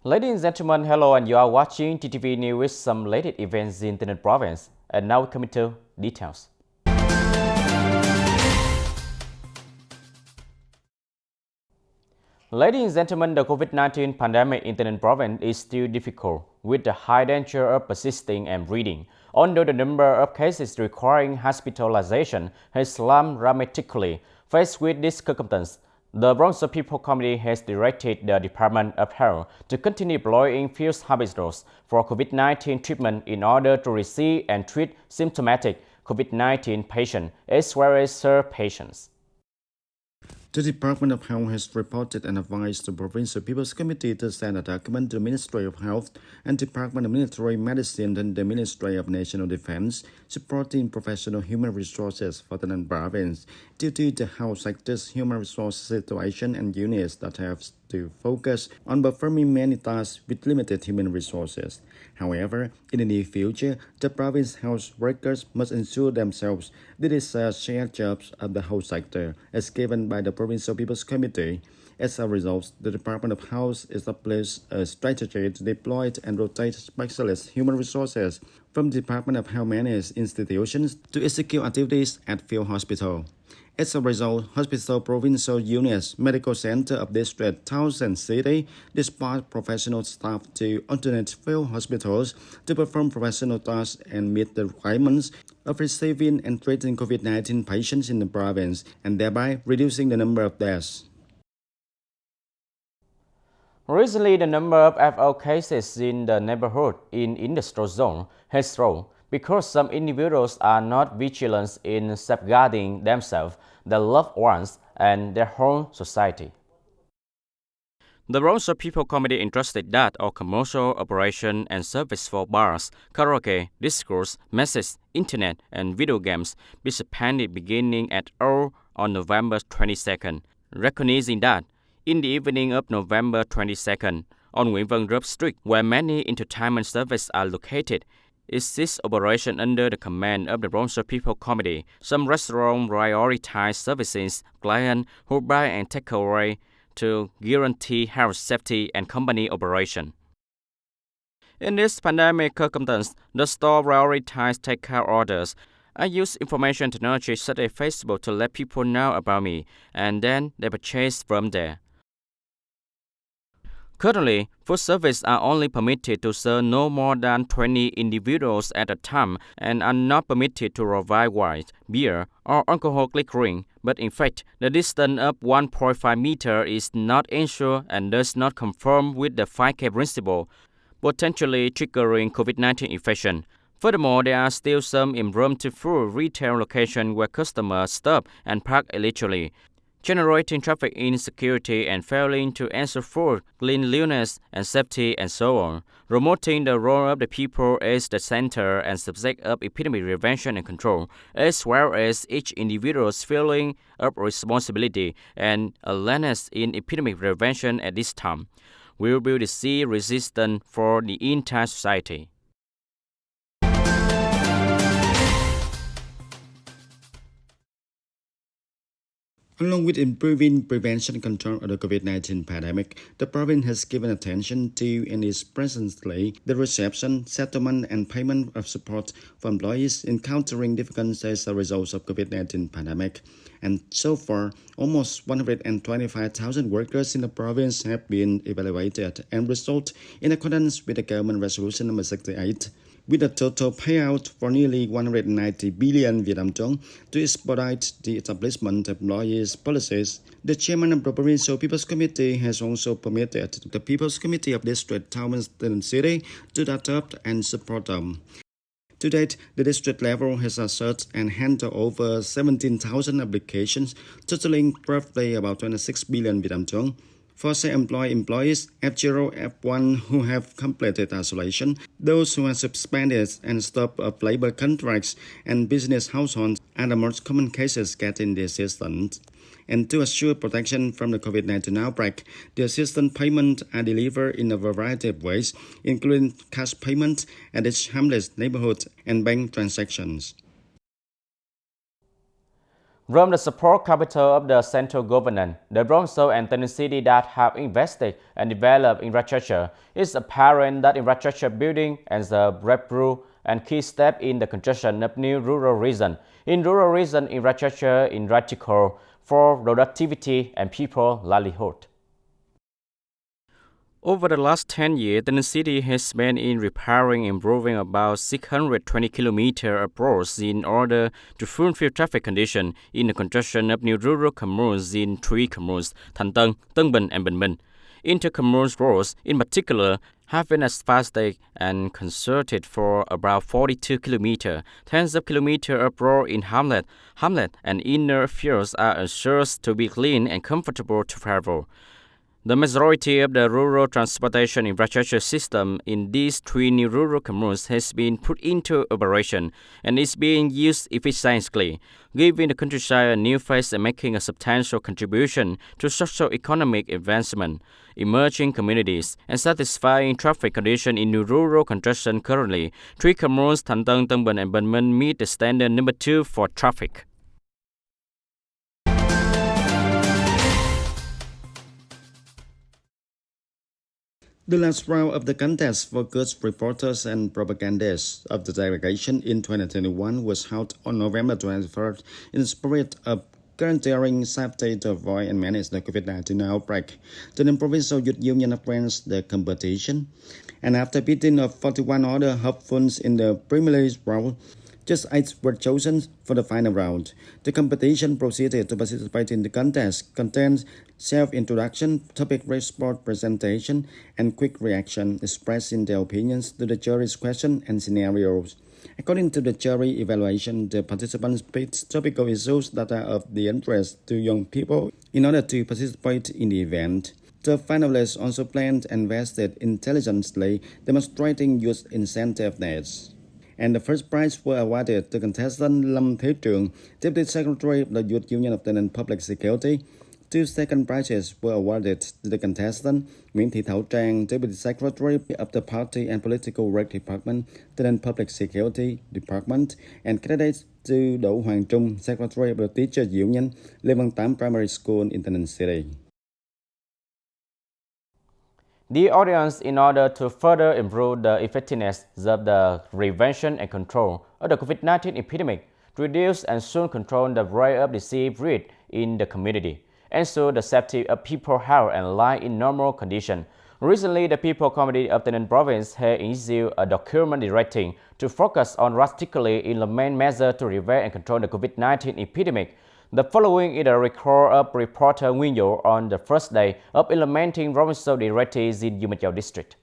Ladies and gentlemen, hello, and you are watching TTV News with some latest events in Tân An Province. And now coming to details. Ladies and gentlemen, the COVID-19 pandemic in Tân An Province is still difficult, with the high danger of persisting and breeding. Although the number of cases requiring hospitalization has slumped dramatically, faced with this circumstance, the Bronx People Committee has directed the Department of Health to continue deploying field hospitals for COVID-19 treatment in order to receive and treat symptomatic COVID-19 patients as well as serve patients. The Department of Health has reported and advised the Provincial People's Committee to send a document to the Ministry of Health and Department of Military Medicine and the Ministry of National Defense, supporting professional human resources for the Tân An Province due to the health sector's human resource situation and units that have to focus on performing many tasks with limited human resources. However, in the near future, the province health workers must ensure themselves that it is a shared jobs of the health sector, as given by the Provincial People's Committee. As a result, the Department of Health established a strategy to deploy and rotate specialist human resources from the Department of Health managed institutions to execute activities at field hospital. As a result, hospital provincial units, medical center of district, towns and city dispatch professional staff to alternate field hospitals to perform professional tasks and meet the requirements of receiving and treating COVID-19 patients in the province, and thereby reducing the number of deaths. Recently, the number of FO cases in the neighborhood in industrial zone has grown because some individuals are not vigilant in safeguarding themselves, their loved ones, and their whole society. The Bronx People Committee entrusted that all commercial operation and service for bars, karaoke, discos, message, internet, and video games be suspended beginning at all on November 22nd, recognizing that in the evening of November 22nd, on Nguyễn Văn Rớp Street, where many entertainment services are located, is this operation under the command of the Bronx People Committee. Some restaurants prioritize services, clients who buy and take away to guarantee health, safety, and company operation. In this pandemic circumstance, the store prioritize takeout orders. I use information technology such as Facebook to let people know about me, and then they purchase from there. Currently, food service are only permitted to serve no more than 20 individuals at a time and are not permitted to provide wine, beer, or alcoholic drink. But in fact, the distance of 1.5 meters is not ensured and does not conform with the 5K principle, potentially triggering COVID-19 infection. Furthermore, there are still some impromptu retail locations where customers stop and park illegally, generating traffic insecurity and failing to ensure food, cleanliness, and safety, and so on, promoting the role of the people as the center and subject of epidemic prevention and control, as well as each individual's feeling of responsibility and awareness in epidemic prevention at this time. We will see resistance for the entire society. Along with improving prevention and control of the COVID-19 pandemic, the province has given attention to and is presently the reception, settlement, and payment of support for employees encountering difficulties as a result of COVID-19 pandemic. And so far, almost 125,000 workers in the province have been evaluated and resolved in accordance with the government resolution number 68. With a total payout for nearly 190 billion Vietnam dong to expedite the establishment of employees' policies, the chairman of the Provincial People's Committee has also permitted the People's Committee of District, Towns, and City to adopt and support them. To date, the district level has assessed and handled over 17,000 applications, totaling roughly about 26 billion Vietnam dong. For self-employed employees, F0, F1 who have completed isolation, those who have suspended and stopped of labor contracts, and business households are the most common cases getting the assistance. And to assure protection from the COVID-19 outbreak, the assistance payments are delivered in a variety of ways, including cash payment at each hamlet, neighborhood, and bank transactions. Rome, the support capital of the central government, the Romsdal and Tennessee City that have invested and developed infrastructure, it's apparent that infrastructure building is a breakthrough and key step in the construction of new rural region. In rural region, infrastructure is critical for productivity and people livelihood. Over the last 10 years, the city has spent in repairing and improving about 620 kilometers of roads in order to fulfill traffic conditions in the construction of new rural communes in 3 communes, Thanh Tân, Tân Bình, and Bình Minh. Inter-commune roads, in particular, have been asphalted and concerted for about 42 kilometers. Tens of kilometers of road in hamlet, and inner fields are assured to be clean and comfortable to travel. The majority of the rural transportation infrastructure system in these 3 new rural communes has been put into operation and is being used efficiently, giving the countryside a new face and making a substantial contribution to socio-economic advancement, emerging communities, and satisfying traffic conditions in new rural construction currently. 3 communes, Thanh Tân, Tân Bình, and Bình Minh meet the standard number 2 for traffic. The last round of the contest for good reporters and propagandists of the delegation in 2021 was held on November 23rd in the spirit of guaranteeing safety to avoid and manage the COVID-19 outbreak. The provincial youth union advanced the competition, and after beating of 41 other hopefuls in the preliminary round, just 8 were chosen for the final round. The competition proceeded to participate in the contest contains self-introduction, topic response presentation, and quick reaction expressing their opinions to the jury's questions and scenarios. According to the jury evaluation, the participants picked topical issues that are of the interest to young people in order to participate in the event. The finalists also planned and invested intelligently, demonstrating youth incentiveness. And the first prize were awarded to contestant Lâm Thế Trường, Deputy Secretary of the Youth Union of Tây Ninh Public Security. 2 second prizes were awarded to the contestant Nguyễn Thị Thảo Trang, Deputy Secretary of the Party and Political Work Department, Tây Ninh Public Security Department, and candidates to Đỗ Hoàng Trung, Secretary of the Teachers Union, Lê Văn Tám Primary School in Tây Ninh City. The audience, in order to further improve the effectiveness of the prevention and control of the COVID-19 epidemic, reduce and soon control the rate of disease rate in the community, ensure the safety of people's health and life in normal conditions. Recently, the People Committee of Tây Ninh Province has issued a document directing to focus on drastically implement measures to prevent and control the COVID-19 epidemic. The following is a record of reporter Nguyen Dụ on the first day of implementing provincial directives in U Minh Châu district.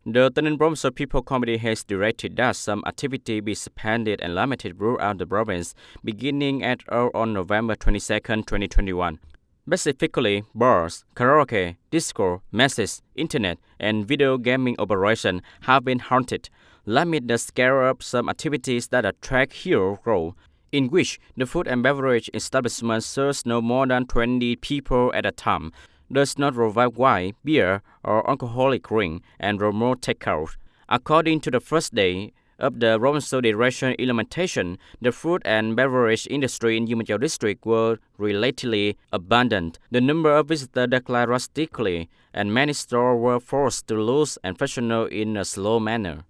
The Tây Ninh Provincial People Committee has directed that some activity be suspended and limited throughout the province, beginning on November 22, 2021. Specifically, bars, karaoke, disco, messes, internet, and video gaming operations have been halted. Limit the scale of some activities that attract hero growth, in which the food and beverage establishment serves no more than 20 people at a time, does not provide wine, beer, or alcoholic drink, and remote takeout. According to the first day of the provincial direction implementation, the food and beverage industry in U Minh Châu district were relatively abundant. The number of visitors declined drastically, and many stores were forced to lose and functional in a slow manner.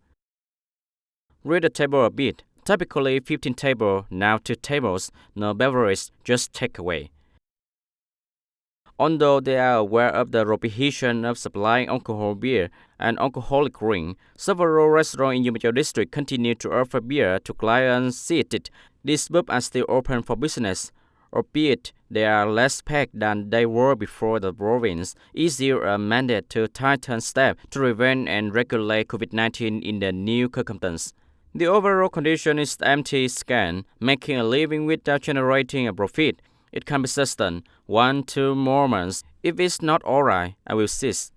Read the table a bit. Typically 15 tables, now 2 tables, no beverage, just takeaway. Although they are aware of the prohibition of supplying alcohol, beer, and alcoholic drink, several restaurants in U Minh Châu district continue to offer beer to clients seated. These pubs are still open for business, albeit they are less packed than they were before the province issued a mandate to tighten steps to prevent and regulate COVID-19 in the new circumstances. The overall condition is empty scan, making a living without generating a profit. It can be sustained 1-2 more months. If it's not alright, I will cease.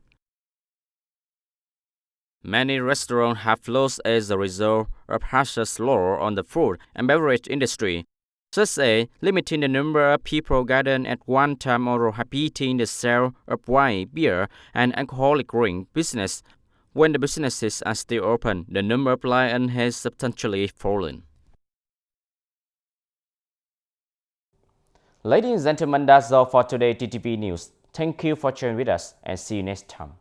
Many restaurants have lost as a result of harsher law on the food and beverage industry, such as limiting the number of people gathered at one time or prohibiting the sale of wine, beer, and alcoholic drink business. When the businesses are still open, the number of clients has substantially fallen. Ladies and gentlemen, that's all for today TTV News. Thank you for joining with us and see you next time.